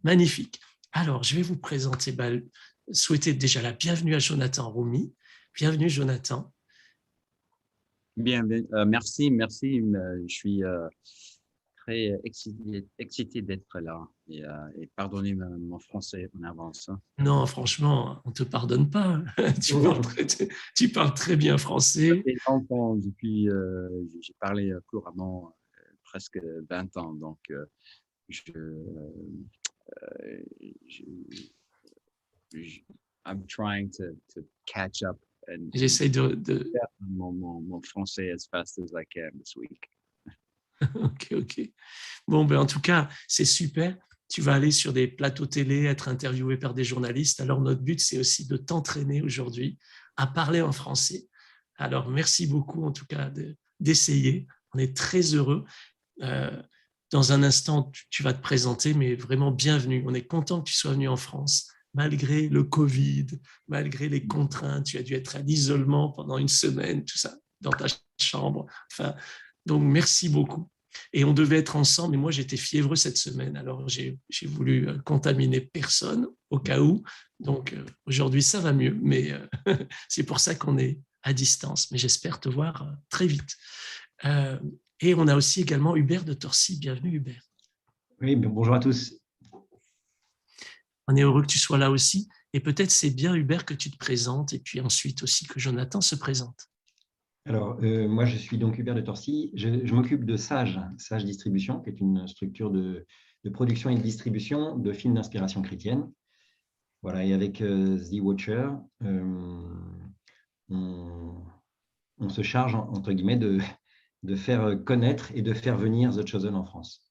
Magnifique. Alors, je vais vous présenter, souhaiter déjà la bienvenue à Jonathan Roumi. Bienvenue, Jonathan. Bien, merci, merci. Je suis très excité d'être là et pardonnez mon français en avance, hein. Non, franchement, on ne te pardonne pas. Tu parles très bien Ça français. fait longtemps, j'ai parlé couramment presque 20 ans, donc je, je, je- I'm trying to catch up and J'essaye de... faire mon français as fast as I can this week. Ok, ok. Bon, en tout cas, c'est super. Tu vas aller sur des plateaux télé, être interviewé par des journalistes. Alors, notre but, c'est aussi de t'entraîner aujourd'hui à parler en français. Alors, merci beaucoup, en tout cas, d'essayer. On est très heureux. Euh, dans un instant, tu vas te présenter, mais vraiment bienvenue. On est content que tu sois venu en France, malgré le Covid, malgré les contraintes. Tu as dû être à l'isolement pendant une semaine, tout ça, dans ta chambre. Enfin, donc, merci beaucoup. Et on devait être ensemble, mais moi, j'étais fiévreux cette semaine. Alors, j'ai voulu contaminer personne au cas où. Donc, aujourd'hui, ça va mieux, mais c'est pour ça qu'on est à distance. Mais j'espère te voir très vite. Euh, et on a aussi également Hubert de Torcy. Bienvenue, Hubert. Oui, bonjour à tous. On est heureux que tu sois là aussi. Et peut-être c'est bien, Hubert, que tu te présentes et puis ensuite aussi que Jonathan se présente. Alors, moi, je suis donc Hubert de Torcy. Je m'occupe de Sage Distribution, qui est une structure de production et de distribution de films d'inspiration chrétienne. Voilà, et avec The Watcher, on se charge, entre guillemets, de faire connaître et de faire venir The Chosen en France.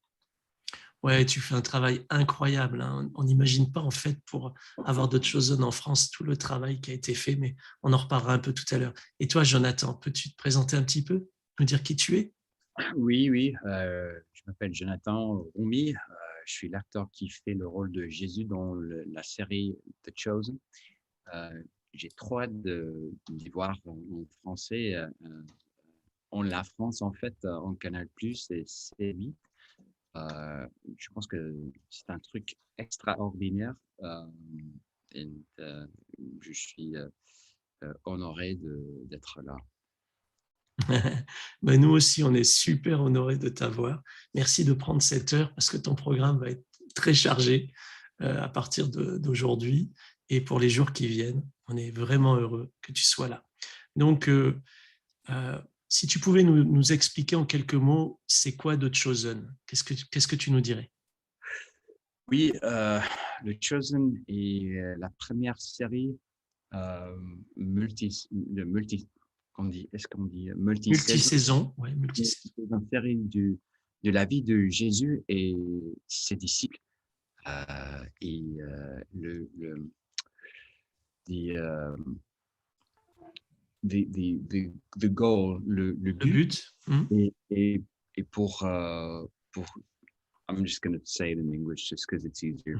Ouais, tu fais un travail incroyable, hein. On n'imagine pas, en fait, pour avoir The Chosen en France, tout le travail qui a été fait, mais on en reparlera un peu tout à l'heure. Et toi, Jonathan, peux-tu te présenter un petit peu, nous dire qui tu es? Oui, oui, je m'appelle Jonathan Roumi. Je suis l'acteur qui fait le rôle de Jésus dans la série The Chosen. J'ai trop hâte d'y voir en français, en la France, en fait, en Canal+, et C8. Je pense que c'est un truc extraordinaire. Et, je suis honoré d'être là. Nous aussi, on est super honorés de t'avoir. Merci de prendre cette heure parce que ton programme va être très chargé à partir d'aujourd'hui et pour les jours qui viennent. On est vraiment heureux que tu sois là. Donc, si tu pouvais nous expliquer en quelques mots, c'est quoi The Chosen? Qu'est-ce que tu nous dirais? Oui, The Chosen est la première série qu'on dit, est-ce qu'on dit multi-saison? Multisaison, ouais, multisaison. C'est une série de la vie de Jésus et ses disciples. Et the, um, the goal, le Le but but, est pour I'm just going to say it in English just because it's easier.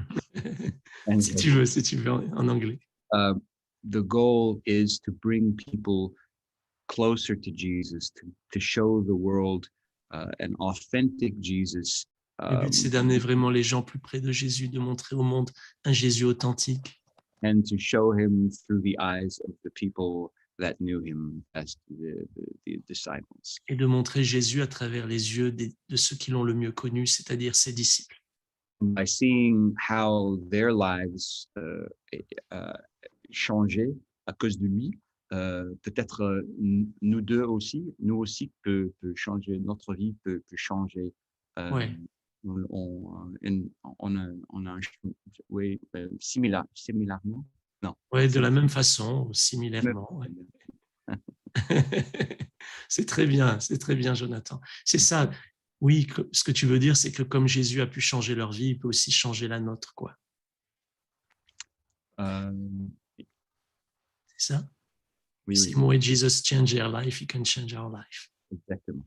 si tu veux en anglais. The goal is to bring people closer to Jesus, to show the world an authentic Jesus. Le but, c'est d'amener vraiment les gens plus près de Jésus, de montrer au monde un Jésus authentique. And to show him through the eyes of the people that knew him as the disciples. Et de montrer Jésus à travers les yeux de ceux qui l'ont le mieux connu, c'est-à-dire ses disciples. By seeing how their lives changeaient à cause de lui, peut-être nous aussi peut changer, notre vie peut changer. Ouais. On a oui, similairement. Non. Ouais, de la même façon, ou similairement. Ouais. C'est très bien, Jonathan. C'est ça. Oui, ce que tu veux dire, c'est que comme Jésus a pu changer leur vie, il peut aussi changer la nôtre, quoi. C'est ça? Oui, oui. Same way Jesus changed your life, he can change our life. Exactement.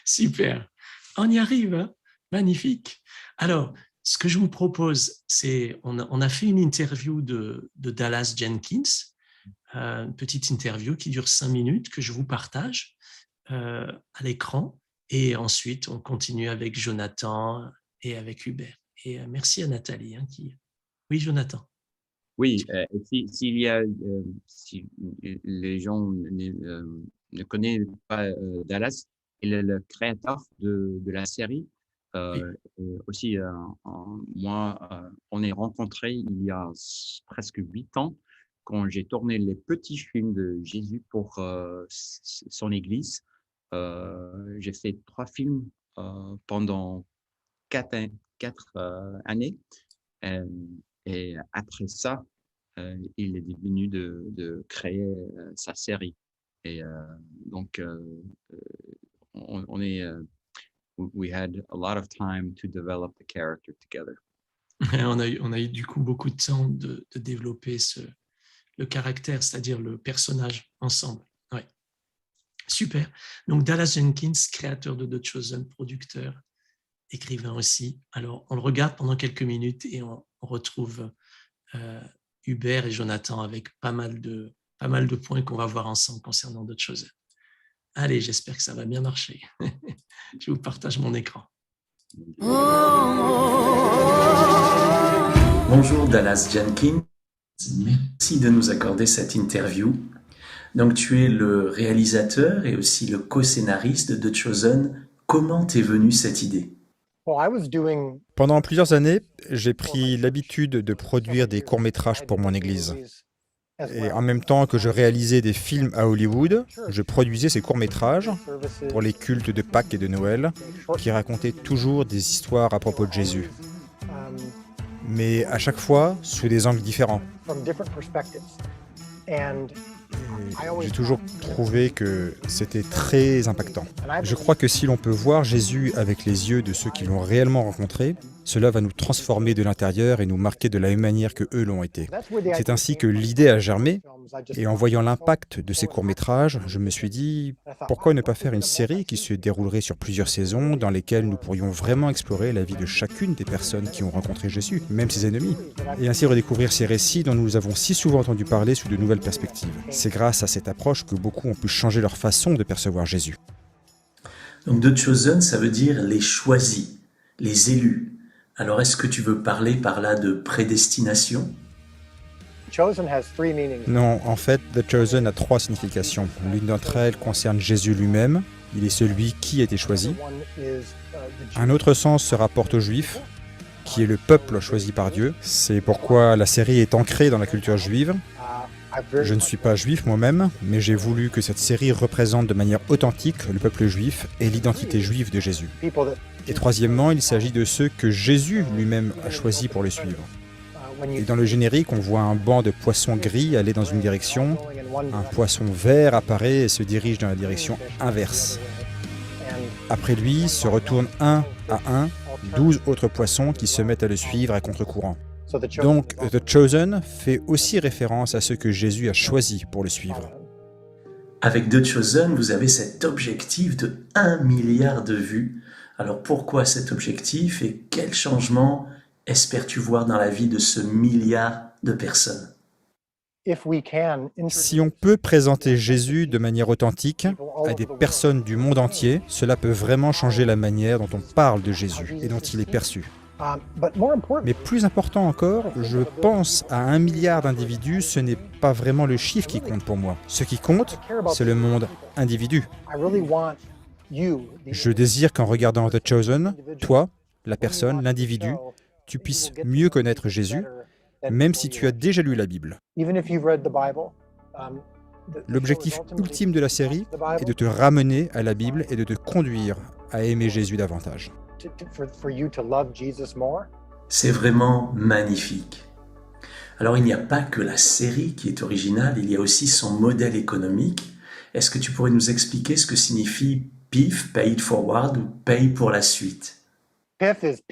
Super. On y arrive, hein? Magnifique. Alors, ce que je vous propose, c'est, on a fait une interview de Dallas Jenkins, une petite interview qui dure 5 minutes que je vous partage à l'écran. Et ensuite, on continue avec Jonathan et avec Hubert. Et merci à Nathalie. Oui, Jonathan. Oui, s'il y a, si les gens ne connaissent pas Dallas, il est le créateur de la série. Oui. Aussi, moi, on est rencontrés il y a presque 8 ans quand j'ai tourné les petits films de Jésus pour son église. J'ai fait 3 films pendant 4 années. Et après ça, il est devenu de créer sa série. Et donc, on est, we had a lot of time to develop the character together. On a eu du coup beaucoup de temps de développer le caractère, c'est-à-dire le personnage ensemble. Ouais. Super. Donc Dallas Jenkins, créateur de The Chosen, producteur, écrivain aussi. Alors, on le regarde pendant quelques minutes et on retrouve Hubert et Jonathan avec pas mal de points qu'on va voir ensemble concernant The Chosen. Allez, j'espère que ça va bien marcher. Je vous partage mon écran. Bonjour Dallas Jenkins, merci de nous accorder cette interview. Donc tu es le réalisateur et aussi le co-scénariste de The Chosen. Comment t'est venue cette idée ? Pendant plusieurs années, j'ai pris l'habitude de produire des courts-métrages pour mon église. Et en même temps que je réalisais des films à Hollywood, je produisais ces courts-métrages pour les cultes de Pâques et de Noël, qui racontaient toujours des histoires à propos de Jésus. Mais à chaque fois, sous des angles différents. J'ai toujours trouvé que c'était très impactant. Je crois que si l'on peut voir Jésus avec les yeux de ceux qui l'ont réellement rencontré, cela va nous transformer de l'intérieur et nous marquer de la même manière que eux l'ont été. C'est ainsi que l'idée a germé, et en voyant l'impact de ces courts-métrages, je me suis dit, pourquoi ne pas faire une série qui se déroulerait sur plusieurs saisons, dans lesquelles nous pourrions vraiment explorer la vie de chacune des personnes qui ont rencontré Jésus, même ses ennemis, et ainsi redécouvrir ces récits dont nous avons si souvent entendu parler sous de nouvelles perspectives. C'est grâce à cette approche que beaucoup ont pu changer leur façon de percevoir Jésus. Donc The Chosen, ça veut dire les choisis, les élus. Alors est-ce que tu veux parler par là de prédestination ? Non, en fait, The Chosen a 3 significations. L'une d'entre elles concerne Jésus lui-même. Il est celui qui a été choisi. Un autre sens se rapporte aux Juifs, qui est le peuple choisi par Dieu. C'est pourquoi la série est ancrée dans la culture juive. Je ne suis pas juif moi-même, mais j'ai voulu que cette série représente de manière authentique le peuple juif et l'identité juive de Jésus. Et troisièmement, il s'agit de ceux que Jésus lui-même a choisis pour le suivre. Et dans le générique, on voit un banc de poissons gris aller dans une direction, un poisson vert apparaît et se dirige dans la direction inverse. Après lui, se retournent un à un 12 autres poissons qui se mettent à le suivre à contre-courant. Donc, The Chosen fait aussi référence à ceux que Jésus a choisis pour le suivre. Avec The Chosen, vous avez cet objectif de 1 milliard de vues. Alors pourquoi cet objectif et quel changement espères-tu voir dans la vie de ce milliard de personnes ? Si on peut présenter Jésus de manière authentique à des personnes du monde entier, cela peut vraiment changer la manière dont on parle de Jésus et dont il est perçu. Mais plus important encore, je pense à 1 milliard d'individus, ce n'est pas vraiment le chiffre qui compte pour moi. Ce qui compte, c'est le monde individu. Je désire qu'en regardant The Chosen, toi, la personne, l'individu, tu puisses mieux connaître Jésus, même si tu as déjà lu la Bible. L'objectif ultime de la série est de te ramener à la Bible et de te conduire à aimer Jésus davantage. C'est vraiment magnifique. Alors il n'y a pas que la série qui est originale, il y a aussi son modèle économique. Est-ce que tu pourrais nous expliquer ce que signifie PIF, Pay It Forward, ou Paye pour la suite ? PIF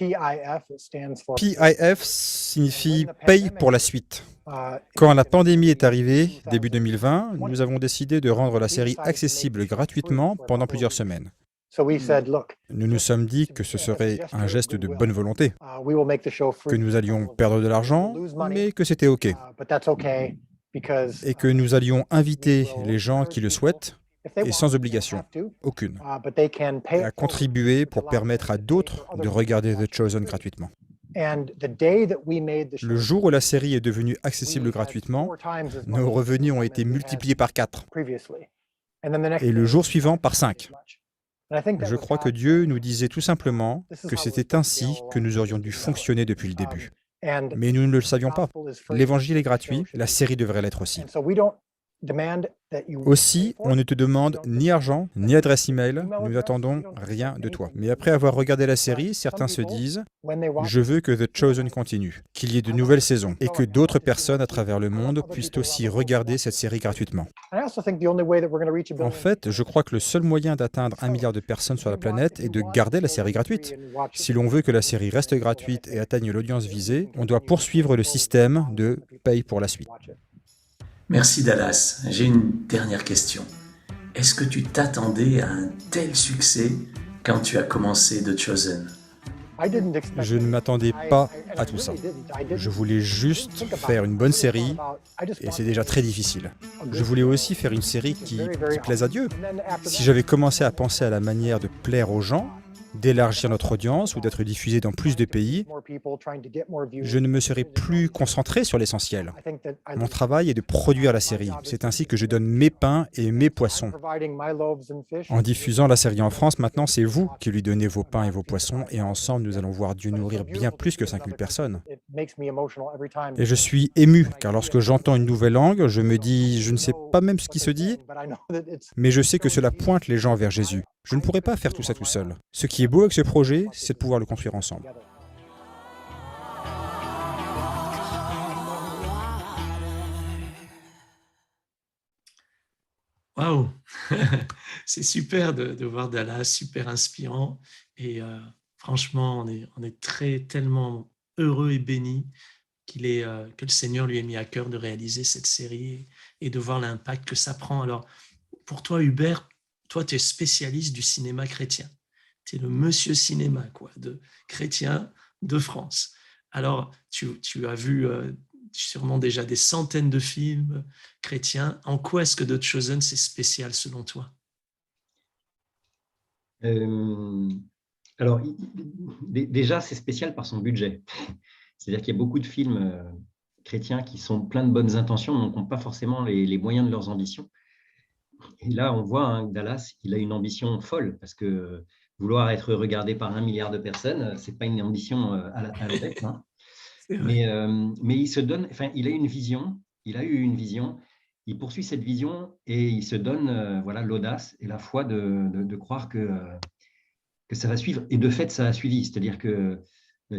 signifie « paye pour la suite ». Quand la pandémie est arrivée, début 2020, nous avons décidé de rendre la série accessible gratuitement pendant plusieurs semaines. Nous nous sommes dit que ce serait un geste de bonne volonté, que nous allions perdre de l'argent, mais que c'était OK, et que nous allions inviter les gens qui le souhaitent, et sans obligation, aucune, à contribuer pour permettre à d'autres de regarder The Chosen gratuitement. Le jour où la série est devenue accessible gratuitement, nos revenus ont été multipliés par 4 et le jour suivant par 5. Je crois que Dieu nous disait tout simplement que c'était ainsi que nous aurions dû fonctionner depuis le début. Mais nous ne le savions pas. L'évangile est gratuit, la série devrait l'être aussi. Aussi, on ne te demande ni argent, ni adresse email, nous n'attendons rien de toi. Mais après avoir regardé la série, certains se disent « Je veux que The Chosen continue, qu'il y ait de nouvelles saisons, et que d'autres personnes à travers le monde puissent aussi regarder cette série gratuitement. » En fait, je crois que le seul moyen d'atteindre 1 milliard de personnes sur la planète est de garder la série gratuite. Si l'on veut que la série reste gratuite et atteigne l'audience visée, on doit poursuivre le système de « paye pour la suite ». Merci Dallas. J'ai une dernière question. Est-ce que tu t'attendais à un tel succès quand tu as commencé The Chosen? Je ne m'attendais pas à tout ça. Je voulais juste faire une bonne série et c'est déjà très difficile. Je voulais aussi faire une série qui plaise à Dieu. Si j'avais commencé à penser à la manière de plaire aux gens, d'élargir notre audience ou d'être diffusé dans plus de pays, je ne me serais plus concentré sur l'essentiel. Mon travail est de produire la série. C'est ainsi que je donne mes pains et mes poissons. En diffusant la série en France, maintenant, c'est vous qui lui donnez vos pains et vos poissons, et ensemble, nous allons voir Dieu nourrir bien plus que 5000 personnes. Et je suis ému, car lorsque j'entends une nouvelle langue, je me dis, je ne sais pas même ce qui se dit, mais je sais que cela pointe les gens vers Jésus. Je ne pourrais pas faire tout ça tout seul. Ce qui est beau avec ce projet, c'est de pouvoir le construire ensemble. Waouh. C'est super de voir Dallas, super inspirant. Et franchement, on est tellement heureux et béni que le Seigneur lui ait mis à cœur de réaliser cette série et de voir l'impact que ça prend. Alors, pour toi, Hubert, toi, tu es spécialiste du cinéma chrétien. Tu es le monsieur cinéma, quoi, de chrétien de France. Alors, tu as vu sûrement déjà des centaines de films chrétiens. En quoi est-ce que The Chosen, c'est spécial selon toi? Alors, déjà, c'est spécial par son budget. C'est-à-dire qu'il y a beaucoup de films chrétiens qui sont pleins de bonnes intentions, donc n'ont pas forcément les moyens de leurs ambitions. Et là, on voit que Dallas, il a une ambition folle, parce que vouloir être regardé par 1 milliard de personnes, ce n'est pas une ambition à la tête. Hein. Mais il se donne, enfin, il a une vision, il a eu une vision, il poursuit cette vision et il se donne l'audace et la foi de croire que ça va suivre. Et de fait, ça a suivi. C'est-à-dire que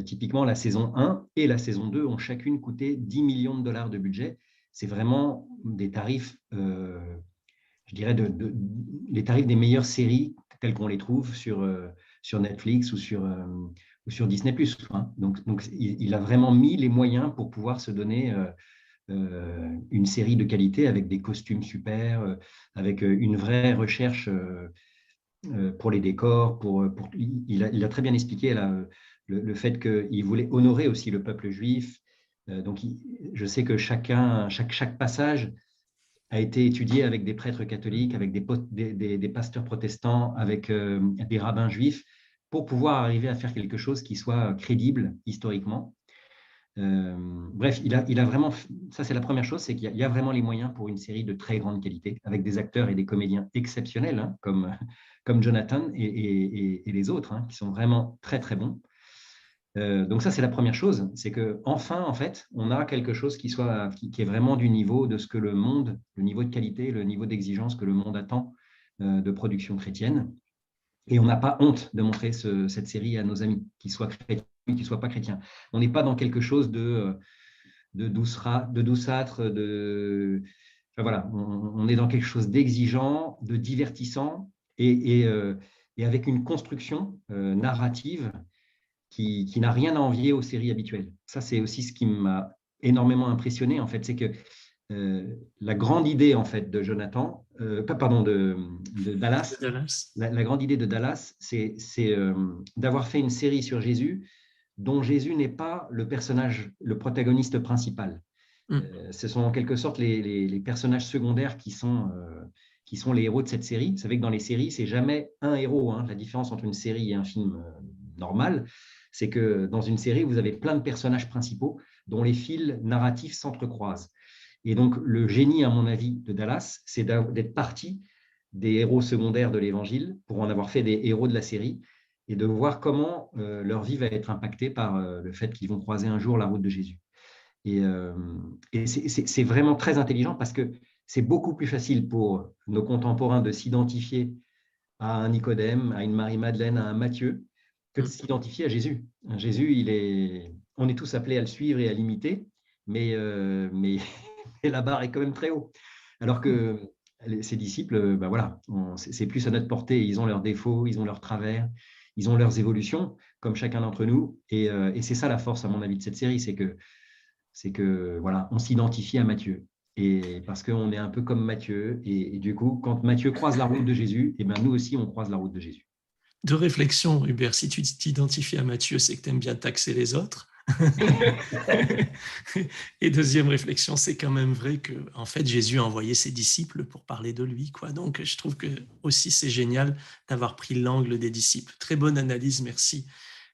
typiquement, la saison 1 et la saison 2 ont chacune coûté 10 millions de dollars de budget. C'est vraiment des tarifs, je dirais, les tarifs des meilleures séries telles qu'on les trouve sur Netflix ou sur Disney+. Hein. Donc, il a vraiment mis les moyens pour pouvoir se donner une série de qualité avec des costumes avec une vraie recherche pour les décors. Il a très bien expliqué là, le fait qu'il voulait honorer aussi le peuple juif. Donc, je sais que chaque passage a été étudié avec des prêtres catholiques, avec des pasteurs protestants, avec des rabbins juifs, pour pouvoir arriver à faire quelque chose qui soit crédible historiquement. Bref, il a vraiment, ça c'est la première chose, c'est qu'il y a vraiment les moyens pour une série de très grande qualité, avec des acteurs et des comédiens exceptionnels, hein, comme Jonathan et les autres, hein, qui sont vraiment très très bons. Donc ça, c'est la première chose, c'est qu'enfin, en fait, on a quelque chose qui est vraiment du niveau de ce que le niveau de qualité, le niveau d'exigence que le monde attend de production chrétienne. Et on n'a pas honte de montrer cette série à nos amis, qu'ils soient chrétiens ou qu'ils ne soient pas chrétiens. On n'est pas dans quelque chose de douceâtre, enfin, voilà, on est dans quelque chose d'exigeant, de divertissant et avec une construction narrative qui n'a rien à envier aux séries habituelles. Ça, c'est aussi ce qui m'a énormément impressionné, en fait, c'est que la grande idée, en fait, de Dallas, la grande idée de Dallas, c'est d'avoir fait une série sur Jésus dont Jésus n'est pas le protagoniste principal. Ce sont en quelque sorte les personnages secondaires qui sont les héros de cette série. Vous savez que dans les séries, c'est jamais un héros. Hein. La différence entre une série et un film normal, c'est que dans une série, vous avez plein de personnages principaux dont les fils narratifs s'entrecroisent. Et donc, le génie, à mon avis, de Dallas, c'est d'être parti des héros secondaires de l'Évangile pour en avoir fait des héros de la série et de voir comment leur vie va être impactée par le fait qu'ils vont croiser un jour la route de Jésus. Et c'est vraiment très intelligent parce que c'est beaucoup plus facile pour nos contemporains de s'identifier à un Nicodème, à une Marie-Madeleine, à un Matthieu, que de s'identifier à Jésus. Jésus, on est tous appelés à le suivre et à l'imiter, mais la barre est quand même très haut. Alors que ses disciples, ben voilà, c'est plus à notre portée. Ils ont leurs défauts, ils ont leurs travers, ils ont leurs évolutions, comme chacun d'entre nous. Et c'est ça la force, à mon avis, de cette série, c'est que voilà, on s'identifie à Matthieu. Et parce qu'on est un peu comme Matthieu. Et du coup, quand Matthieu croise la route de Jésus, et ben nous aussi, on croise la route de Jésus. De réflexion, Hubert, si tu t'identifies à Matthieu, c'est que tu aimes bien taxer les autres. Et deuxième réflexion, c'est quand même vrai que en fait Jésus a envoyé ses disciples pour parler de lui, quoi. Donc je trouve que aussi c'est génial d'avoir pris l'angle des disciples. Très bonne analyse, merci.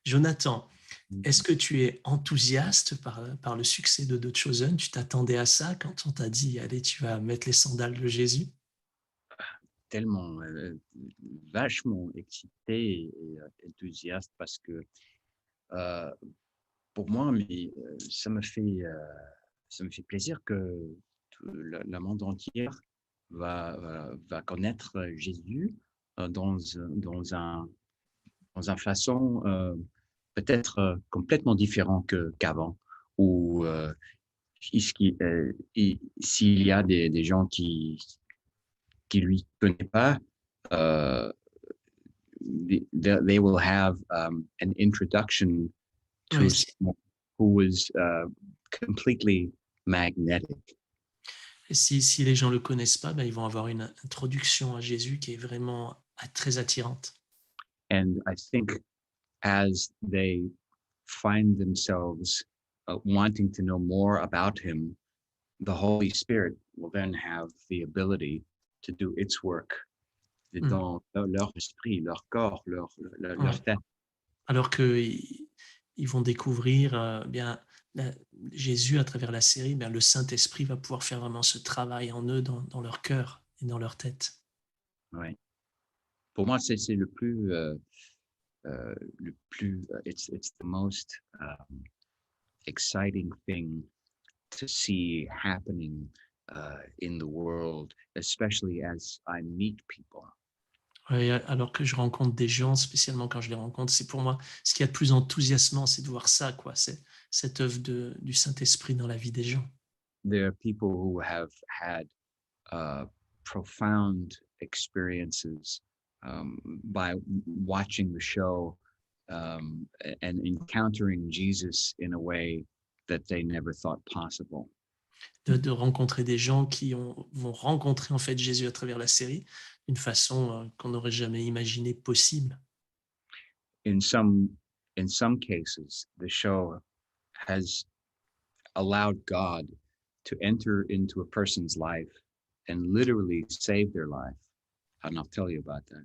Jonathan, est-ce que tu es enthousiaste par le succès de The Chosen? Tu t'attendais à ça quand on t'a dit allez, tu vas mettre les sandales de Jésus? Tellement, vachement excité et enthousiaste parce que pour moi, ça me fait plaisir que le monde entier va connaître Jésus dans une façon peut-être complètement différente qu'avant. Ou s'il y a des gens qui lui connaissent pas, they will have an introduction to Oui, someone who was completely magnetic. et si les gens ne le connaissent pas, ben, ils vont avoir une introduction à Jésus qui est vraiment très attirante. And I think as they find themselves wanting to know more about him, the Holy Spirit will then have the ability to do its work dans leur esprit, leur corps, leur tête. Alors qu'ils vont découvrir bien Jésus à travers la série, bien, le Saint-Esprit va pouvoir faire vraiment ce travail en eux, dans leur cœur et dans leur tête. Ouais. Pour moi, c'est le plus, it's the most exciting thing to see happening in the world, especially as I meet people. Ouais, alors que je rencontre des gens, spécialement quand je les rencontre, c'est pour moi ce qu'il y a de plus enthousiasmant, c'est de voir ça, quoi. C'est cette œuvre du Saint-Esprit dans la vie des gens. There are people who have had profound experiences by watching the show and encountering Jesus in a way that they never thought possible. De rencontrer des gens qui vont rencontrer en fait Jésus à travers la série d'une façon qu'on n'aurait jamais imaginé possible. In some cases, the show has allowed God to enter into a person's life and literally save their life. And I'll tell you about that.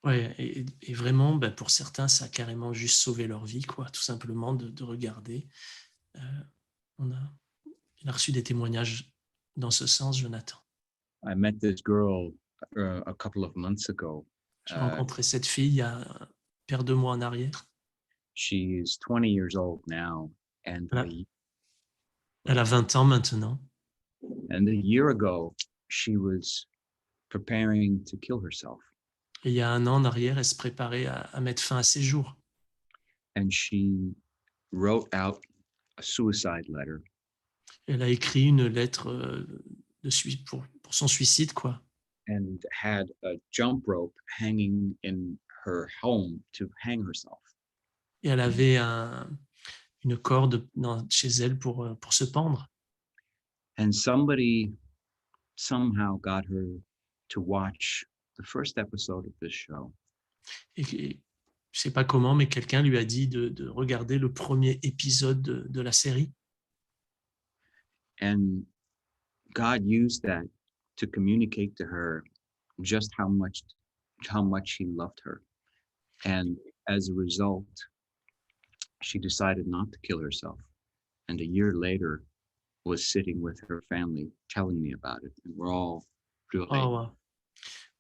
Ouais, et vraiment, ben, pour certains, ça a carrément juste sauvé leur vie, quoi, tout simplement de regarder. Il a reçu des témoignages dans ce sens, Jonathan. I met this girl a couple of months ago. J'ai rencontré cette fille il y a un paire de mois en arrière. She is 20 years old now, and Elle a 20 ans maintenant. And a year ago, she was preparing to kill herself. Et il y a un an en arrière, elle se préparait à mettre fin à ses jours. And she wrote out a suicide letter. Elle a écrit une lettre pour son suicide, quoi. And had a jump rope hanging in her home to hang herself. Et elle avait une corde chez elle pour se pendre. And somebody somehow got her to watch the first episode of this show. Et je sais pas comment, mais quelqu'un lui a dit de regarder le premier épisode de la série. And God used that to communicate to her just how much he loved her. And as a result, she decided not to kill herself. And a year later, was sitting with her family, telling me about it. And we're all pleurés. Oh, wow.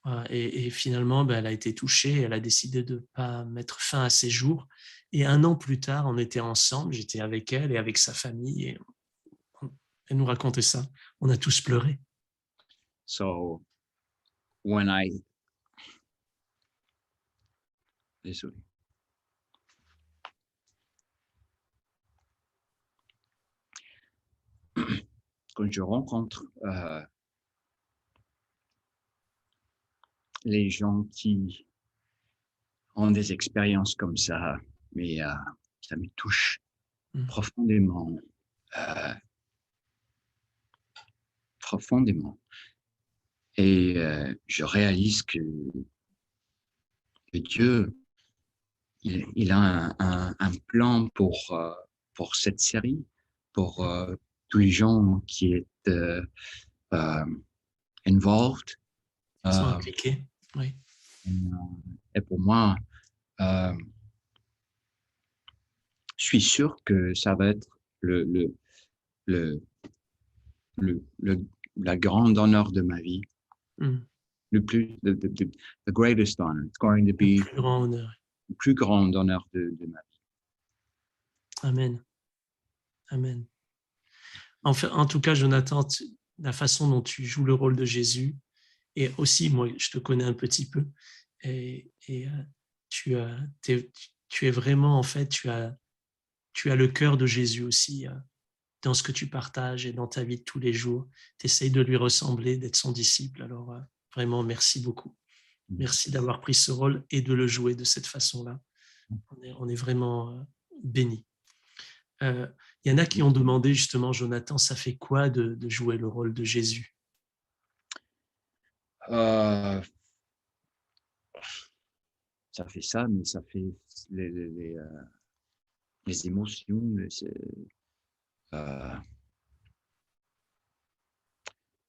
Voilà. Et finalement, ben, elle a été touchée, elle a décidé de ne pas mettre fin à ses jours. Et 1 an plus tard, on était ensemble, j'étais avec elle et avec sa famille, et elle nous racontait ça. On a tous pleuré. So désolé. Quand je rencontre les gens qui ont des expériences comme ça, mais ça me touche profondément. Profondément. Et je réalise que Dieu, il a un plan pour cette série, pour tous les gens qui sont involved. Ils sont impliqués, oui. Et pour moi, je suis sûr que ça va être la grande honneur de ma vie. The greatest honor. It's going to be le plus grand honneur de ma vie. Amen. Amen. En tout cas, Jonathan, la façon dont tu joues le rôle de Jésus, et aussi, moi, je te connais un petit peu, et tu es vraiment, en fait, tu as le cœur de Jésus aussi dans ce que tu partages et dans ta vie de tous les jours. Tu essayes de lui ressembler, d'être son disciple. Alors, vraiment, merci beaucoup. Merci d'avoir pris ce rôle et de le jouer de cette façon-là. On est vraiment bénis. Il y en a qui ont demandé justement, Jonathan, ça fait quoi de jouer le rôle de Jésus? Ça fait ça, mais ça fait les émotions.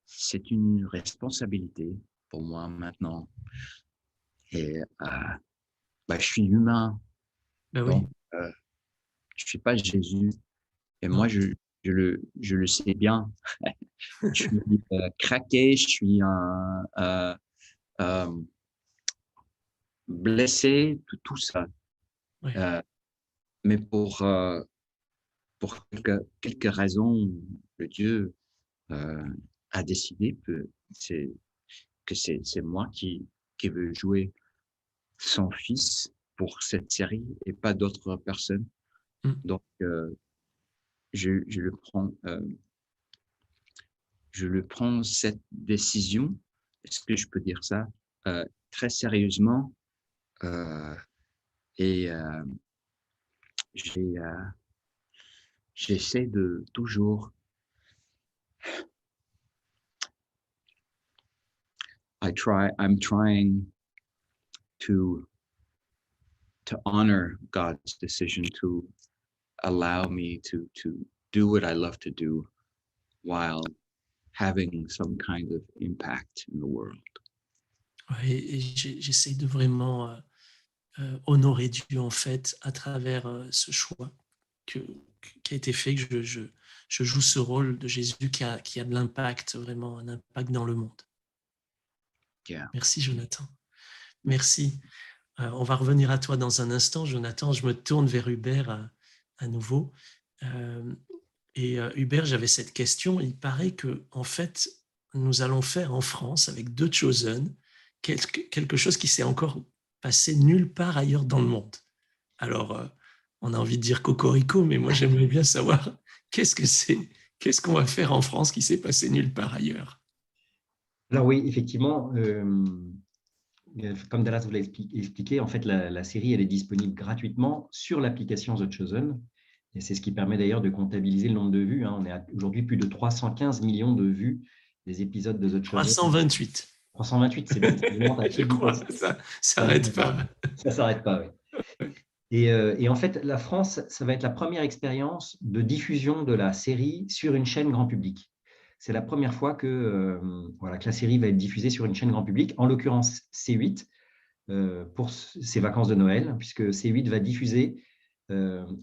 C'est une responsabilité pour moi maintenant. Et je suis humain. Ben donc, je suis pas Jésus. Et moi, je le sais bien. Je suis craqué, je suis blessé, tout ça. Oui. Mais pour quelques raisons, le Dieu a décidé que c'est moi qui veux jouer son fils pour cette série et pas d'autres personnes. Donc, je le prends cette décision, est-ce que je peux dire ça, très sérieusement, et j'essaie de toujours I'm trying to honor God's decision to allow me to do what I love to do while having some kind of impact in the world. Ouais, et j'essaie de vraiment honorer Dieu en fait à travers ce choix qui a été fait, que je joue ce rôle de Jésus qui a de l'impact, vraiment un impact dans le monde. Yeah. Merci Jonathan. Merci. On va revenir à toi dans un instant, Jonathan. Je me tourne vers Hubert à nouveau. Hubert, j'avais cette question. Il paraît que en fait, nous allons faire en France avec The Chosen quelque chose qui s'est encore passé nulle part ailleurs dans le monde. Alors, on a envie de dire cocorico, mais moi j'aimerais bien savoir qu'est-ce qu'on va faire en France qui s'est passé nulle part ailleurs. Alors oui, effectivement, comme Dallas vous l'a expliqué, en fait, la série elle est disponible gratuitement sur l'application The Chosen. Et c'est ce qui permet d'ailleurs de comptabiliser le nombre de vues. On est à aujourd'hui plus de 315 millions de vues des épisodes de The Chosen. 328. 328, c'est bien. Je crois, ça ne s'arrête pas. Ça ne s'arrête pas, oui. Et en fait, la France, ça va être la première expérience de diffusion de la série sur une chaîne grand public. C'est la première fois que la série va être diffusée sur une chaîne grand public, en l'occurrence C8, pour ses vacances de Noël, puisque C8 va diffuser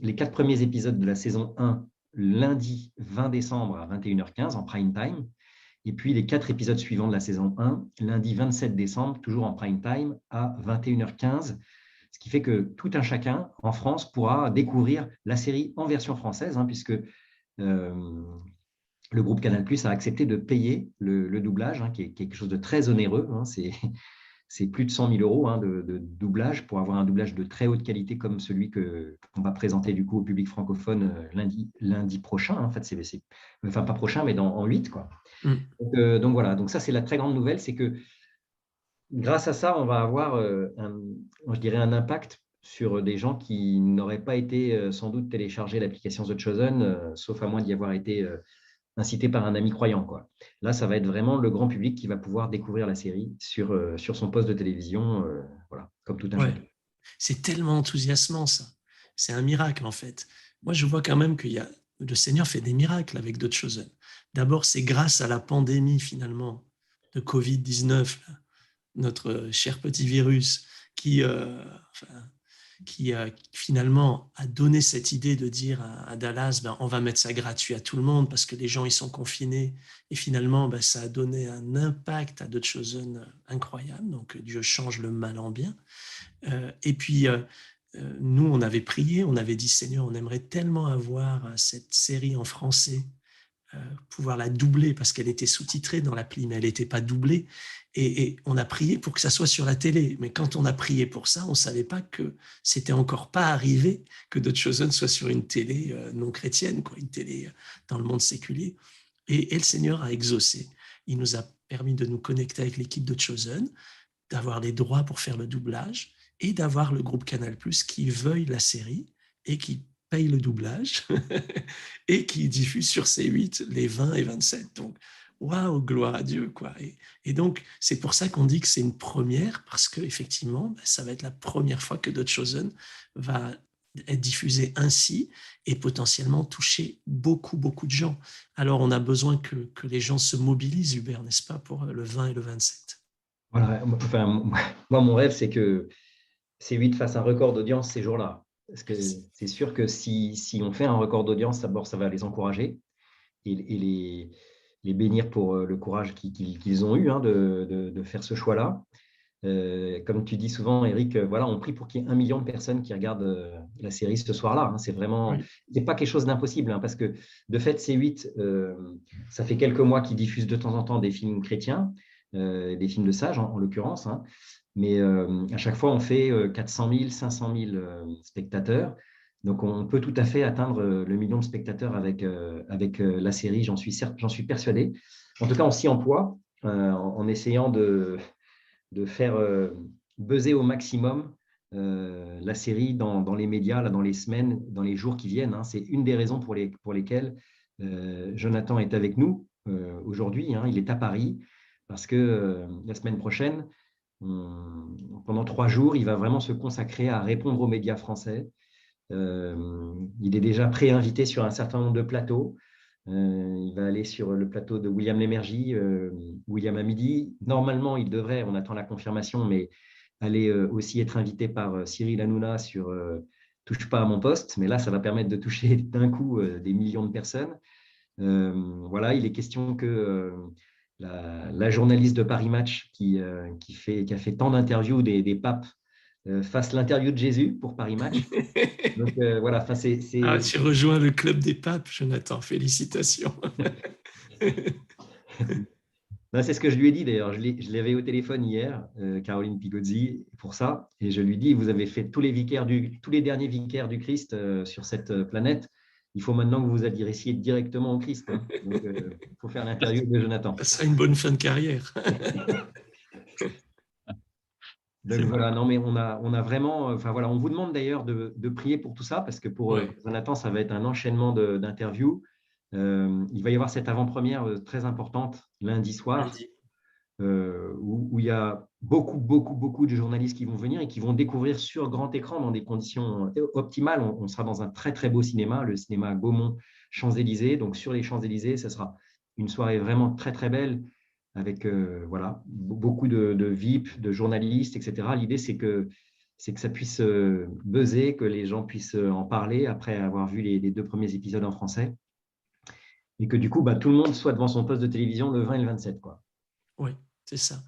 les 4 premiers épisodes de la saison 1 lundi 20 décembre à 21h15 en prime time. Et puis les 4 épisodes suivants de la saison 1, lundi 27 décembre, toujours en prime time à 21h15. Ce qui fait que tout un chacun en France pourra découvrir la série en version française, puisque le groupe Canal+ a accepté de payer le doublage, qui est quelque chose de très onéreux. C'est plus de 100 000 euros de doublage pour avoir un doublage de très haute qualité comme celui qu'on va présenter du coup au public francophone lundi prochain. En fait, enfin pas prochain, mais en 8, quoi. Donc voilà, donc ça c'est la très grande nouvelle, c'est que grâce à ça, on va avoir un impact sur des gens qui n'auraient pas été sans doute télécharger l'application The Chosen, sauf à moins d'y avoir été incité par un ami croyant, quoi. Là, ça va être vraiment le grand public qui va pouvoir découvrir la série sur son poste de télévision, voilà, comme tout un chacun. C'est tellement enthousiasmant, ça. C'est un miracle, en fait. Moi, je vois quand même que le Seigneur fait des miracles avec The Chosen. D'abord, c'est grâce à la pandémie, finalement, de Covid-19, notre cher petit virus, qui finalement a donné cette idée de dire à Dallas, on va mettre ça gratuit à tout le monde parce que les gens ils sont confinés. Et finalement, ça a donné un impact à The Chosen incroyable. Donc Dieu change le mal en bien. Et puis, nous, on avait prié, on avait dit, Seigneur, on aimerait tellement avoir cette série en français, pouvoir la doubler parce qu'elle était sous-titrée dans l'appli, mais elle n'était pas doublée. Et on a prié pour que ça soit sur la télé. Mais quand on a prié pour ça, on ne savait pas que c'était encore pas arrivé que The Chosen soit sur une télé non chrétienne, une télé dans le monde séculier. Et le Seigneur a exaucé. Il nous a permis de nous connecter avec l'équipe de Chosen, d'avoir les droits pour faire le doublage et d'avoir le groupe Canal+ qui veuille la série et qui paye le doublage et qui diffuse sur C8 les 20 et 27. Donc, waouh, gloire à Dieu, quoi. Et donc, c'est pour ça qu'on dit que c'est une première, parce qu'effectivement, ça va être la première fois que The Chosen va être diffusé ainsi et potentiellement toucher beaucoup, beaucoup de gens. Alors, on a besoin que les gens se mobilisent, Hubert, n'est-ce pas, pour le 20 et le 27. Voilà, enfin, moi, mon rêve, c'est que C8 fasse un record d'audience ces jours-là. Parce que c'est sûr que si on fait un record d'audience, d'abord, ça va les encourager et les bénir pour le courage qu'ils ont eu de faire ce choix-là. Comme tu dis souvent, Eric, voilà, on prie pour qu'il y ait 1 million de personnes qui regardent la série ce soir-là. C'est vraiment, c'est pas quelque chose d'impossible, parce que de fait, C8, ça fait quelques mois qu'ils diffusent de temps en temps des films chrétiens, des films de sages en l'occurrence. Mais à chaque fois, on fait 400 000, 500 000 spectateurs. Donc, on peut tout à fait atteindre le million de spectateurs avec la série, j'en suis persuadé. En tout cas, on s'y emploie en essayant de faire buzzer au maximum la série dans les médias, là, dans les semaines, dans les jours qui viennent. C'est une des raisons pour lesquelles Jonathan est avec nous aujourd'hui. Il est à Paris parce que la semaine prochaine, pendant 3 jours, il va vraiment se consacrer à répondre aux médias français. Il est déjà pré-invité sur un certain nombre de plateaux. Il va aller sur le plateau de William Lémergie, William à midi. Normalement, il devrait, on attend la confirmation, mais aller aussi être invité par Cyril Hanouna sur Touche pas à mon poste. Mais là, ça va permettre de toucher d'un coup des millions de personnes. Voilà, il est question que la journaliste de Paris Match qui a fait tant d'interviews des papes fasse l'interview de Jésus pour Paris Match. Donc voilà, tu rejoins le club des papes, Jonathan, félicitations. C'est ce que je lui ai dit d'ailleurs, je l'avais au téléphone hier, Caroline Pigozzi, pour ça, et je lui dis, vous avez fait tous les derniers vicaires du Christ sur cette planète, il faut maintenant que vous vous adressiez directement au Christ. Donc, il faut faire l'interview de Jonathan. Ça sera une bonne fin de carrière. Donc voilà, non mais on a vraiment, enfin voilà, on vous demande d'ailleurs de prier pour tout ça, parce que pour Jonathan, ça va être un enchaînement d'interviews. Il va y avoir cette avant-première très importante lundi soir, où il y a beaucoup de journalistes qui vont venir et qui vont découvrir sur grand écran dans des conditions optimales. On sera dans un très très beau cinéma, le cinéma Gaumont Champs-Élysées. Donc sur les Champs-Élysées, ça sera une soirée vraiment très très belle avec beaucoup de VIP, de journalistes, etc. L'idée, c'est que c'est que ça puisse buzzer, que les gens puissent en parler après avoir vu les 2 premiers épisodes en français. Et que du coup, tout le monde soit devant son poste de télévision le 20 et le 27, quoi. Oui, c'est ça.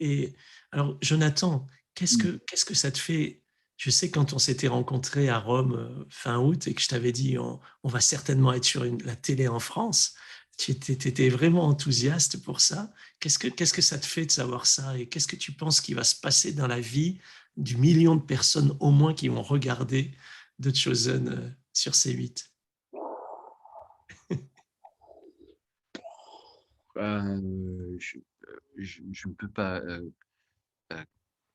Et alors, Jonathan, qu'est-ce que ça te fait? Je sais quand on s'était rencontrés à Rome fin août et que je t'avais dit on va certainement être sur la télé en France, tu étais vraiment enthousiaste pour ça. Qu'est-ce que ça te fait de savoir ça? Et qu'est-ce que tu penses qui va se passer dans la vie du million de personnes au moins qui vont regarder The Chosen sur C8? Je ne peux pas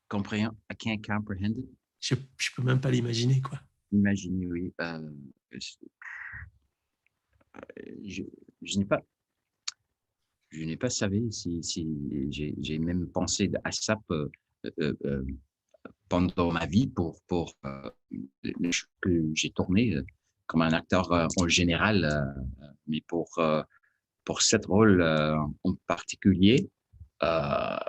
comprendre. I can't comprehend it. Je peux même pas l'imaginer, quoi. Imagine, oui. Je, je je n'ai pas savé si j'ai même pensé à ça pendant ma vie pour que j'ai tourné comme un acteur en général, mais pour cette rôle en particulier, I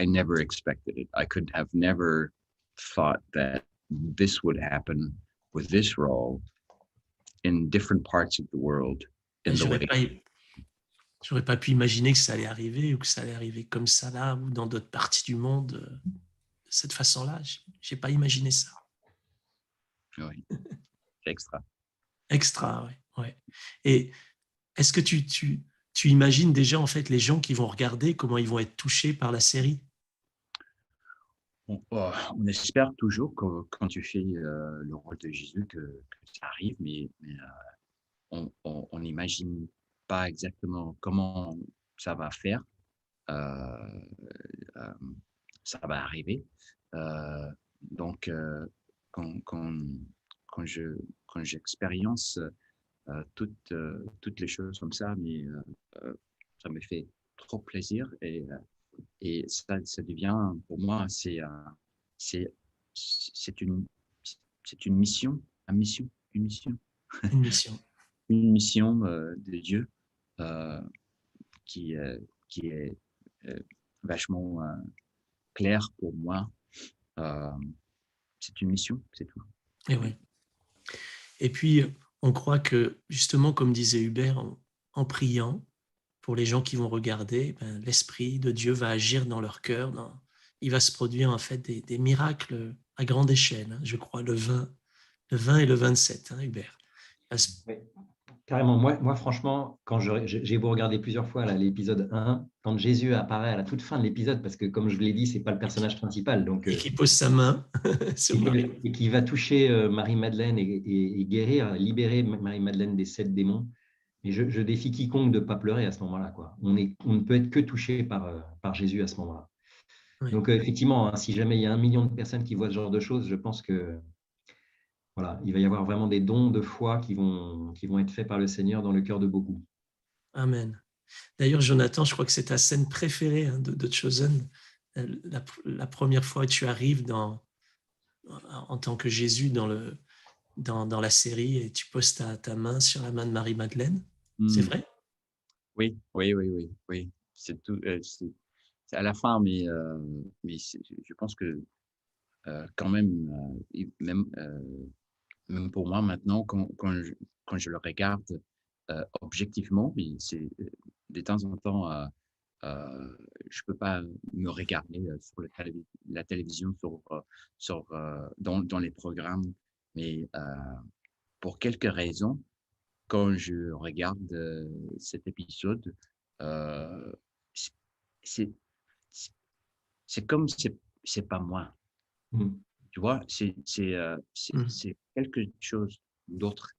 never expected it. I could have never thought that this would happen with this role in different parts of the world. J'aurais pas pu imaginer que ça allait arriver ou que ça allait arriver comme ça là ou dans d'autres parties du monde de cette façon-là. J'ai pas imaginé ça. Oui, c'est extra. Extra, ouais, ouais. Et est-ce que tu imagines déjà en fait les gens qui vont regarder, comment ils vont être touchés par la série? On espère toujours que quand tu fais le rôle de Jésus que ça arrive, mais on n'imagine pas exactement comment ça va faire. Ça va arriver. Donc, quand j'expérience toutes les choses comme ça, mais ça me fait trop plaisir et ça devient pour moi c'est une mission, une mission, Une mission. une mission de Dieu qui est vachement clair pour moi. C'est une mission, c'est tout. Et ouais. Et puis, on croit que, justement, comme disait Hubert, en priant pour les gens qui vont regarder, l'Esprit de Dieu va agir dans leur cœur. Il va se produire, en fait, des miracles à grande échelle, hein, je crois, le 20 et le 27, hein, Hubert. Oui, carrément. Moi, franchement, quand j'ai beau regarder plusieurs fois l'épisode 1, quand Jésus apparaît à la toute fin de l'épisode, parce que comme je l'ai dit, c'est pas le personnage principal, donc et qui pose sa main sur Marie. et qui va toucher Marie-Madeleine et guérir, libérer Marie-Madeleine des 7 démons. Et je défie quiconque de ne pas pleurer à ce moment-là, quoi. On ne peut être que touché par Jésus à ce moment-là. Oui. Donc, effectivement, hein, si jamais il y a 1 million de personnes qui voient ce genre de choses, je pense que voilà, il va y avoir vraiment des dons de foi qui vont être faits par le Seigneur dans le cœur de beaucoup. Amen. D'ailleurs, Jonathan, je crois que c'est ta scène préférée hein, de Chosen. La première fois que tu arrives en tant que Jésus dans la série et tu poses ta main sur la main de Marie-Madeleine. C'est vrai? Oui. C'est tout. C'est à la fin, mais je pense que quand même, même pour moi maintenant, quand je le regarde objectivement, c'est de temps en temps, je peux pas me regarder sur la télévision, dans les programmes, mais pour quelques raisons, quand je regarde cet épisode, c'est c'est comme c'est pas moi. Tu vois, c'est quelque chose d'autre.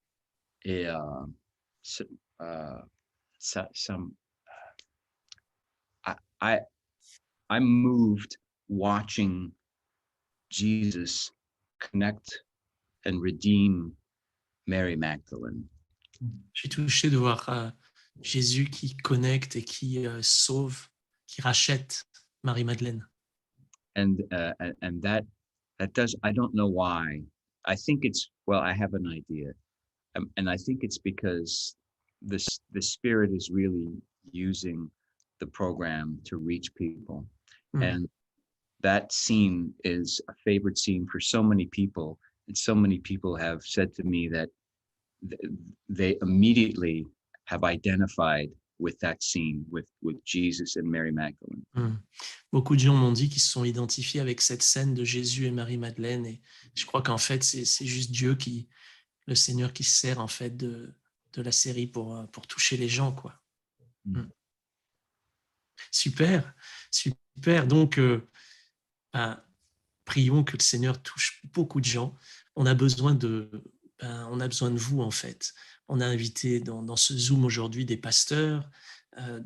Et ça, I'm moved watching Jesus connect and redeem Mary Magdalene. Je suis touché de voir Jésus qui connecte et qui sauve, qui rachète Marie-Madeleine. And that does, I don't know why. I think it's, well, I have an idea. And I think it's because the Spirit is really using the program to reach people. And that scene is a favorite scene for so many people, and so many people have said to me that they immediately have identified with that scene, with Jesus and Mary Magdalene. Beaucoup de gens m'ont dit qu'ils se sont identifiés avec cette scène de Jésus et Marie-Madeleine, et je crois qu'en fait, c'est juste Dieu le Seigneur qui se sert en fait de la série pour toucher les gens, quoi. Super, super. Donc, prions que le Seigneur touche beaucoup de gens. On a besoin de vous, en fait. On a invité dans ce Zoom aujourd'hui des pasteurs.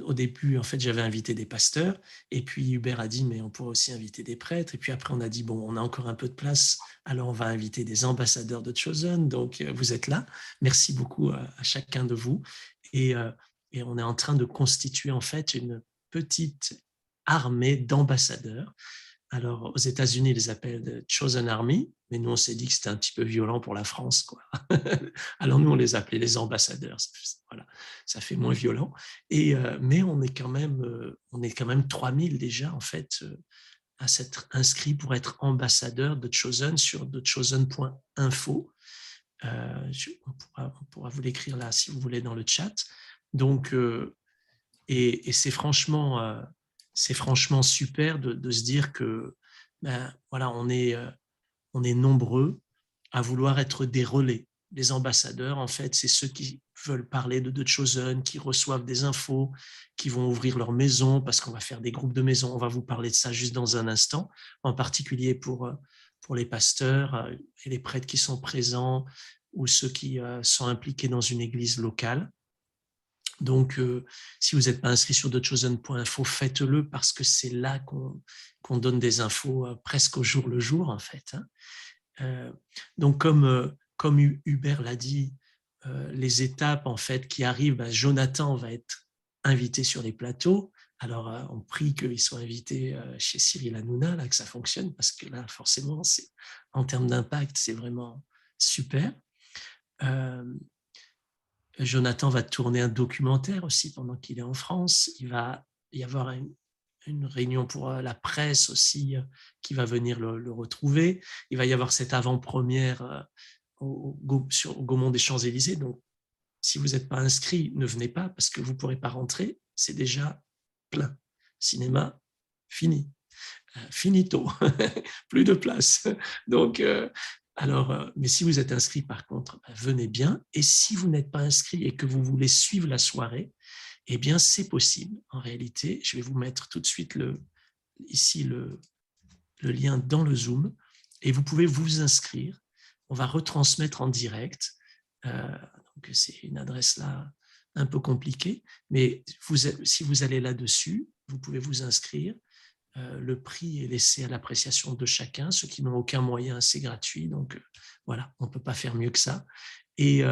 Au début, en fait, j'avais invité des pasteurs, et puis Hubert a dit, mais on pourrait aussi inviter des prêtres, et puis après, on a dit, bon, on a encore un peu de place, alors on va inviter des ambassadeurs de Chosen, donc vous êtes là. Merci beaucoup à chacun de vous, et on est en train de constituer, en fait, une petite armée d'ambassadeurs. Alors, aux États-Unis, ils les appellent Chosen Army, mais nous, on s'est dit que c'était un petit peu violent pour la France, quoi. Alors, nous, on les appelait les ambassadeurs. Voilà, ça fait moins violent. Mais on est quand même 3000 déjà, en fait, à s'être inscrits pour être ambassadeurs de Chosen sur thechosen.info. On pourra vous l'écrire là, si vous voulez, dans le chat. Donc, et c'est franchement super de se dire que voilà, on est nombreux à vouloir être des relais. Les ambassadeurs, en fait, c'est ceux qui veulent parler de The Chosen, qui reçoivent des infos, qui vont ouvrir leur maison, parce qu'on va faire des groupes de maisons. On va vous parler de ça juste dans un instant, en particulier pour les pasteurs et les prêtres qui sont présents, ou ceux qui sont impliqués dans une église locale. Donc, si vous n'êtes pas inscrit sur thechosen.info, faites-le, parce que c'est là qu'on donne des infos presque au jour le jour, en fait. Donc, comme Hubert l'a dit, les étapes en fait qui arrivent, Jonathan va être invité sur les plateaux. Alors, on prie qu'il soit invité chez Cyril Hanouna, là, que ça fonctionne, parce que là, forcément, en termes d'impact, c'est vraiment super. Jonathan va tourner un documentaire aussi pendant qu'il est en France. Il va y avoir une réunion pour la presse aussi qui va venir le retrouver. Il va y avoir cette avant-première au Gaumont des Champs-Élysées. Donc, si vous n'êtes pas inscrit, ne venez pas, parce que vous ne pourrez pas rentrer. C'est déjà plein. Cinéma, fini. Finito. Plus de place. Donc, mais si vous êtes inscrit, par contre, venez bien. Et si vous n'êtes pas inscrit et que vous voulez suivre la soirée, eh bien, c'est possible. En réalité, je vais vous mettre tout de suite ici le lien dans le Zoom, et vous pouvez vous inscrire. On va retransmettre en direct. Donc, c'est une adresse là un peu compliquée, mais si vous allez là-dessus, vous pouvez vous inscrire. Le prix est laissé à l'appréciation de chacun. Ceux qui n'ont aucun moyen, c'est gratuit. Donc, voilà, on ne peut pas faire mieux que ça. Et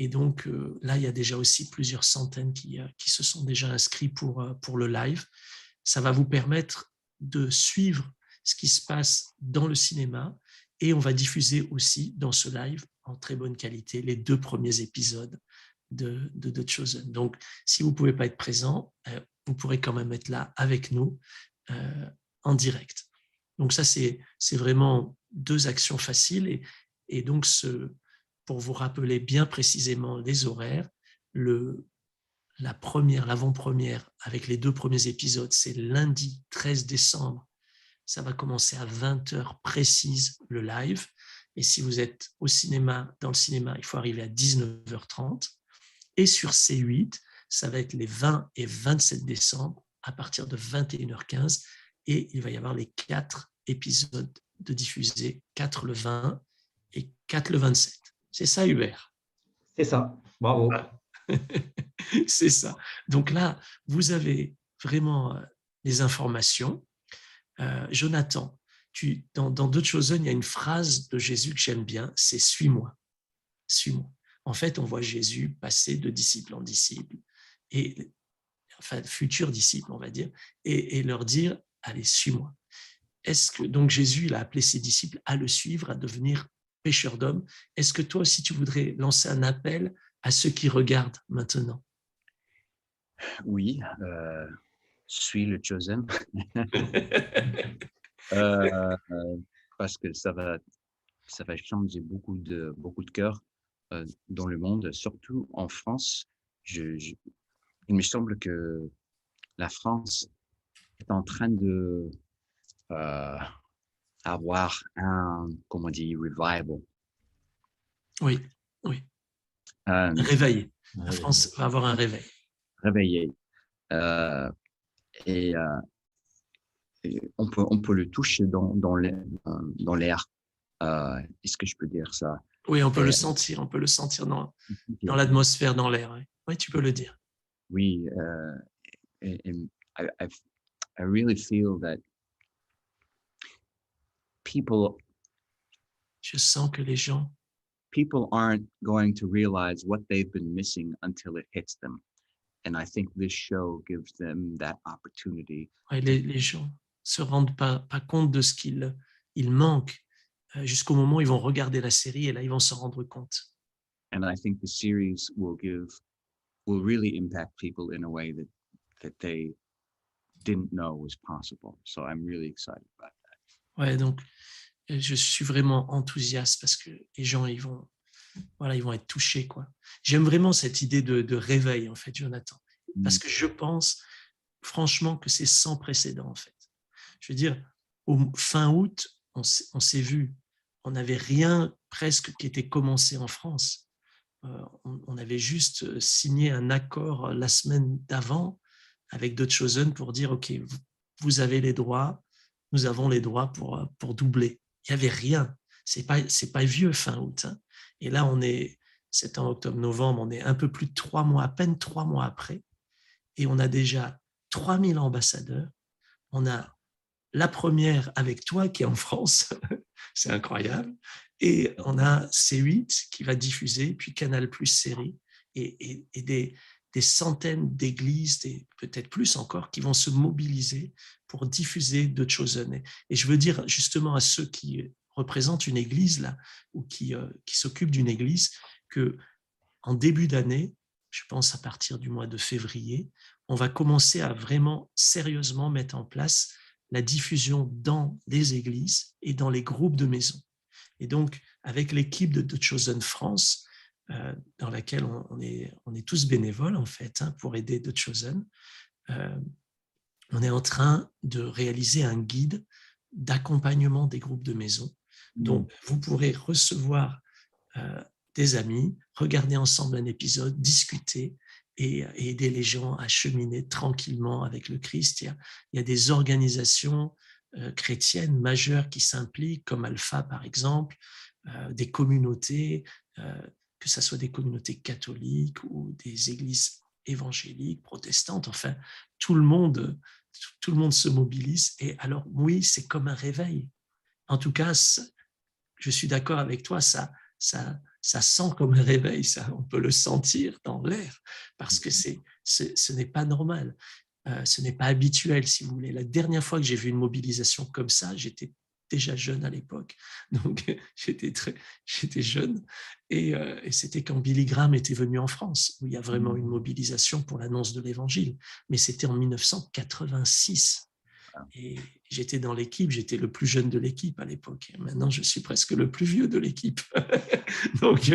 donc, là, il y a déjà aussi plusieurs centaines qui se sont déjà inscrits pour le live. Ça va vous permettre de suivre ce qui se passe dans le cinéma, et on va diffuser aussi dans ce live, en très bonne qualité, les 2 premiers épisodes de The Chosen. Donc, si vous ne pouvez pas être présent, vous pourrez quand même être là avec nous en direct. Donc ça, c'est vraiment 2 actions faciles. Et donc, pour vous rappeler bien précisément les horaires, l'avant-première avec les 2 premiers épisodes, c'est lundi 13 décembre. Ça va commencer à 20h précise, le live. Et si vous êtes dans le cinéma, il faut arriver à 19h30. Et sur C8, ça va être les 20 et 27 décembre, à partir de 21h15, et il va y avoir les 4 épisodes de diffusés, 4 le 20 et 4 le 27. C'est ça, Hubert? C'est ça, bravo. C'est ça. Donc là, vous avez vraiment les informations. Jonathan, dans The Chosen, il y a une phrase de Jésus que j'aime bien, c'est « Suis-moi ». Suis-moi. En fait, on voit Jésus passer de disciple en disciple, enfin, futur disciple, on va dire, et leur dire « Allez, suis-moi ». Donc Jésus, il a appelé ses disciples à le suivre, à devenir pêcheurs d'hommes. Est-ce que toi aussi, tu voudrais lancer un appel à ceux qui regardent maintenant? Oui, suis le Chosen. euh, parce que ça va changer beaucoup de cœurs dans le monde, surtout en France. Il me semble que la France est en train de euh, avoir un, comment on dit, revival. Oui, oui. Un Un réveil. La Ouais, France va avoir un réveil. réveillé. Euh, et, euh, et on peut le toucher dans l'air. Est-ce que je peux dire ça? Oui, on peut le Et, sentir. On peut le sentir dans l'atmosphère, dans l'air. Oui. Oui, tu peux le dire. oui, and I really feel that people Je sens que les gens, aren't going to realize what they've been missing until it hits them. And I think this show gives them that opportunity. ouais, les gens se rendent pas compte de ce qu'ils manquent jusqu'au moment où ils vont regarder la série et là, ils vont s'en rendre compte. And I think the series will really impact people in a way that they didn't know was possible. So I'm really excited about that. Ouais, donc, je suis vraiment enthousiaste parce que les gens, ils vont être touchés, quoi. J'aime vraiment cette idée de réveil, en fait, Jonathan, parce que je pense, franchement, que c'est sans précédent, en fait. Je veux dire, au fin août, on s'est vu, on n'avait rien presque qui était commencé en France. On avait juste signé un accord la semaine d'avant avec The Chosen pour dire, OK, vous avez les droits, nous avons les droits pour doubler. Il n'y avait rien. C'est pas vieux fin août. Hein. Et là, on est septembre, octobre, novembre, on est un peu plus de 3 mois, à peine 3 mois après. Et on a déjà 3000 ambassadeurs. On a la première avec toi qui est en France. C'est incroyable. Et on a C8 qui va diffuser, puis Canal+ série, et des centaines d'églises, peut-être plus encore, qui vont se mobiliser pour diffuser The Chosen. Et je veux dire justement à ceux qui représentent une église là, ou qui s'occupent d'une église, que en début d'année, je pense à partir du mois de février, on va commencer à vraiment sérieusement mettre en place la diffusion dans les églises et dans les groupes de maisons. Et donc, avec l'équipe de The Chosen France, dans laquelle on est tous bénévoles, en fait, hein, pour aider The Chosen, on est en train de réaliser un guide d'accompagnement des groupes de maisons. Donc, vous pourrez recevoir des amis, regarder ensemble un épisode, discuter et aider les gens à cheminer tranquillement avec le Christ. Il y a des organisations chrétiennes majeures qui s'impliquent, comme Alpha par exemple, des communautés, que ce soit des communautés catholiques ou des églises évangéliques, protestantes, enfin, tout le monde se mobilise. Et alors, oui, c'est comme un réveil. En tout cas, je suis d'accord avec toi, ça sent comme un réveil, ça, on peut le sentir dans l'air, parce que ce n'est pas normal, ce n'est pas habituel, si vous voulez. La dernière fois que j'ai vu une mobilisation comme ça, j'étais déjà jeune à l'époque, donc j'étais jeune, et c'était quand Billy Graham était venu en France, où il y a vraiment une mobilisation pour l'annonce de l'Évangile, mais c'était en 1986. Et j'étais dans l'équipe, j'étais le plus jeune de l'équipe à l'époque. Maintenant, je suis presque le plus vieux de l'équipe. donc,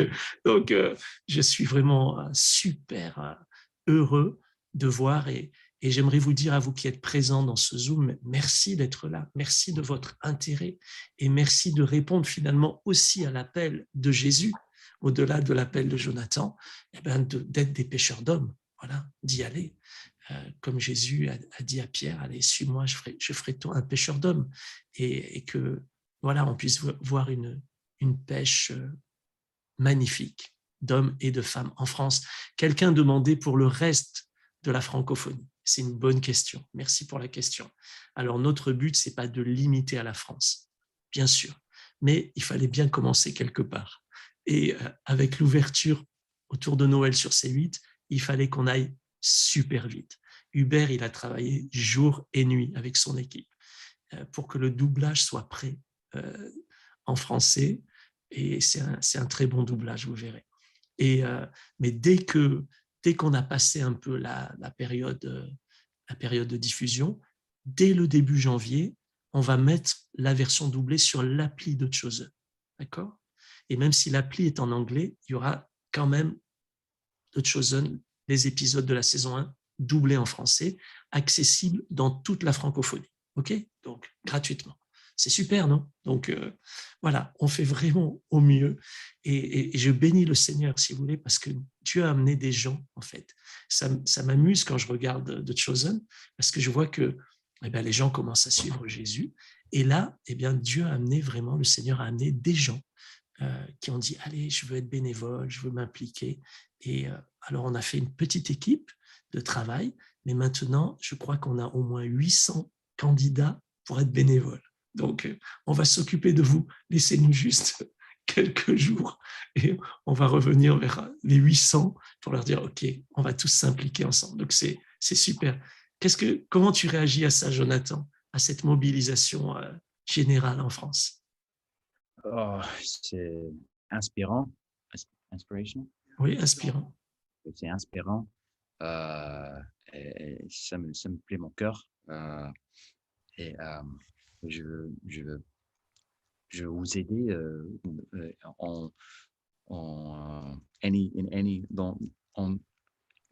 je suis vraiment super heureux de voir et j'aimerais vous dire à vous qui êtes présents dans ce Zoom, merci d'être là, merci de votre intérêt et merci de répondre finalement aussi à l'appel de Jésus, au-delà de l'appel de Jonathan, d'être des pêcheurs d'hommes, voilà, d'y aller. Comme Jésus a dit à Pierre, allez, suis-moi, je ferai de toi un pêcheur d'hommes, et que voilà, on puisse voir une pêche magnifique d'hommes et de femmes en France. Quelqu'un demandait pour le reste de la francophonie. C'est une bonne question. Merci pour la question. Alors, notre but, c'est pas de limiter à la France, bien sûr, mais il fallait bien commencer quelque part. Et avec l'ouverture autour de Noël sur C8, il fallait qu'on aille super vite. Hubert, il a travaillé jour et nuit avec son équipe pour que le doublage soit prêt en français, et c'est un très bon doublage, vous verrez. Mais dès qu'on a passé un peu la période de diffusion, dès le début janvier, on va mettre la version doublée sur l'appli de Chosen. D'accord? Et même si l'appli est en anglais, il y aura quand même de Chosen, les épisodes de la saison 1 doublés en français, accessibles dans toute la francophonie. OK? Donc, gratuitement. C'est super, non? Donc, voilà, on fait vraiment au mieux. Et je bénis le Seigneur, si vous voulez, parce que Dieu a amené des gens, en fait. Ça m'amuse quand je regarde The Chosen, parce que je vois que les gens commencent à suivre Jésus. Et là, Dieu a amené vraiment, le Seigneur a amené des gens qui ont dit, allez, je veux être bénévole, je veux m'impliquer. Et alors, on a fait une petite équipe de travail, mais maintenant, je crois qu'on a au moins 800 candidats pour être bénévoles. Donc, on va s'occuper de vous. Laissez-nous juste quelques jours et on va revenir vers les 800 pour leur dire, OK, on va tous s'impliquer ensemble. Donc, c'est super. Comment tu réagis à ça, Jonathan, à cette mobilisation générale en France? Oh, c'est inspirant. Inspiration. Oui, inspirant. C'est inspirant. Et ça me plaît mon cœur. Et je veux vous aider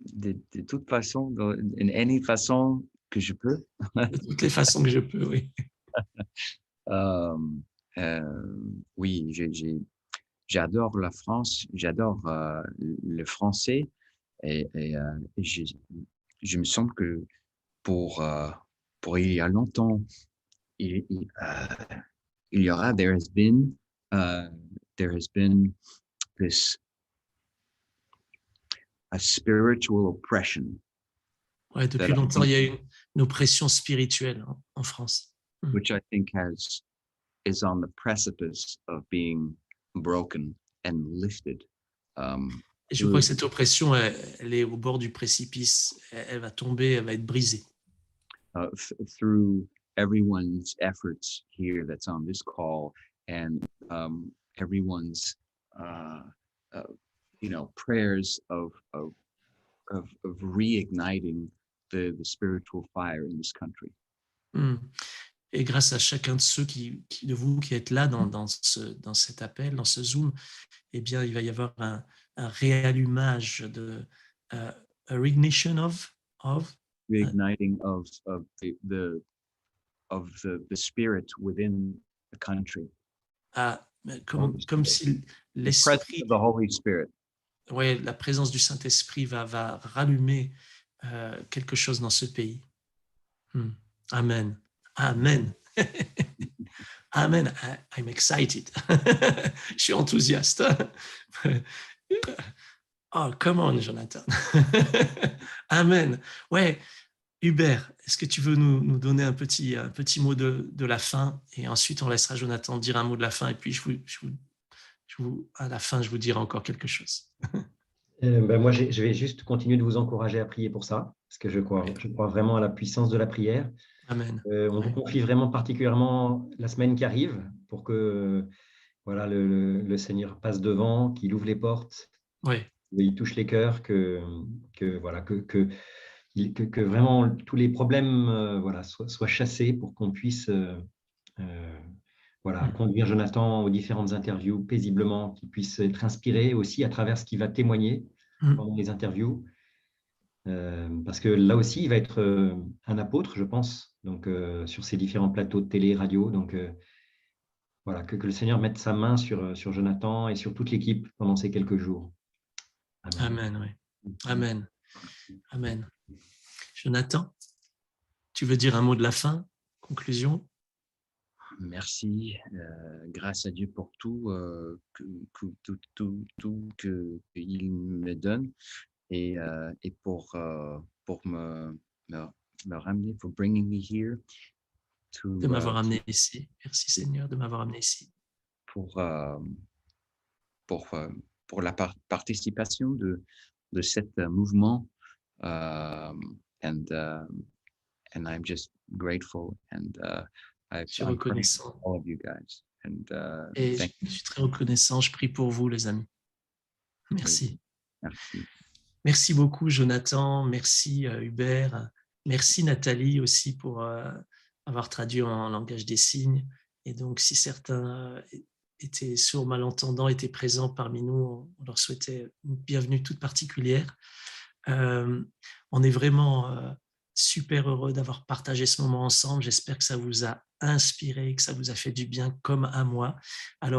de toute façon, any façon que je peux. De toutes les façons que je peux, oui. Oui, j'adore la France, j'adore le français et je me semble que pour il y a longtemps, il y aura, there has been this a spiritual oppression. Ouais, depuis longtemps, il y a une oppression spirituelle en France. Which I think is on the precipice of being broken and lifted. Et je crois que cette oppression, elle est au bord du précipice. Elle va tomber, elle va être brisée. Through everyone's efforts here that's on this call and everyone's prayers of reigniting the spiritual fire in this country. Et grâce à chacun de ceux de vous qui êtes là dans cet appel, dans ce Zoom, il va y avoir un réallumage a reignition of reigniting of the spirit within the country. Comme si l'esprit, the Holy Spirit. Ouais, la présence du Saint-Esprit va rallumer quelque chose dans ce pays. Amen. Amen. Amen. I'm excited. Je suis enthousiaste. Oh, come on, Jonathan. Amen. Ouais, Hubert, est-ce que tu veux nous donner un petit mot de la fin et ensuite on laissera Jonathan dire un mot de la fin et puis à la fin, je vous dirai encore quelque chose. Moi, je vais juste continuer de vous encourager à prier pour ça, parce que je crois vraiment à la puissance de la prière. Amen. On vous confie vraiment particulièrement la semaine qui arrive pour que le Seigneur passe devant, qu'il ouvre les portes, qu'il touche les cœurs, que vraiment tous les problèmes soient chassés pour qu'on puisse conduire Jonathan aux différentes interviews paisiblement, qu'il puisse être inspiré aussi à travers ce qu'il va témoigner pendant les interviews. Parce que là aussi, il va être un apôtre, je pense, donc sur ces différents plateaux de télé, radio. Donc que le Seigneur mette sa main sur Jonathan et sur toute l'équipe pendant ces quelques jours. Amen, oui. Amen. Amen. Jonathan, tu veux dire un mot de la fin, conclusion? Merci, grâce à Dieu pour tout qu'il me donne et pour me ramener, for bringing me here. De m'avoir amené ici. Merci Seigneur de m'avoir amené ici. Pour la participation de cet mouvement and I'm just grateful and je suis reconnaissant. All of you guys. Et je suis très reconnaissant. Je prie pour vous, les amis. Merci. Merci. Merci beaucoup, Jonathan. Merci, Hubert. Merci, Nathalie, aussi pour avoir traduit en langage des signes. Et donc, si certains étaient sourds, malentendants, étaient présents parmi nous, on leur souhaitait une bienvenue toute particulière. On est vraiment super heureux d'avoir partagé ce moment ensemble. J'espère que ça vous a inspiré, que ça vous a fait du bien comme à moi. Alors,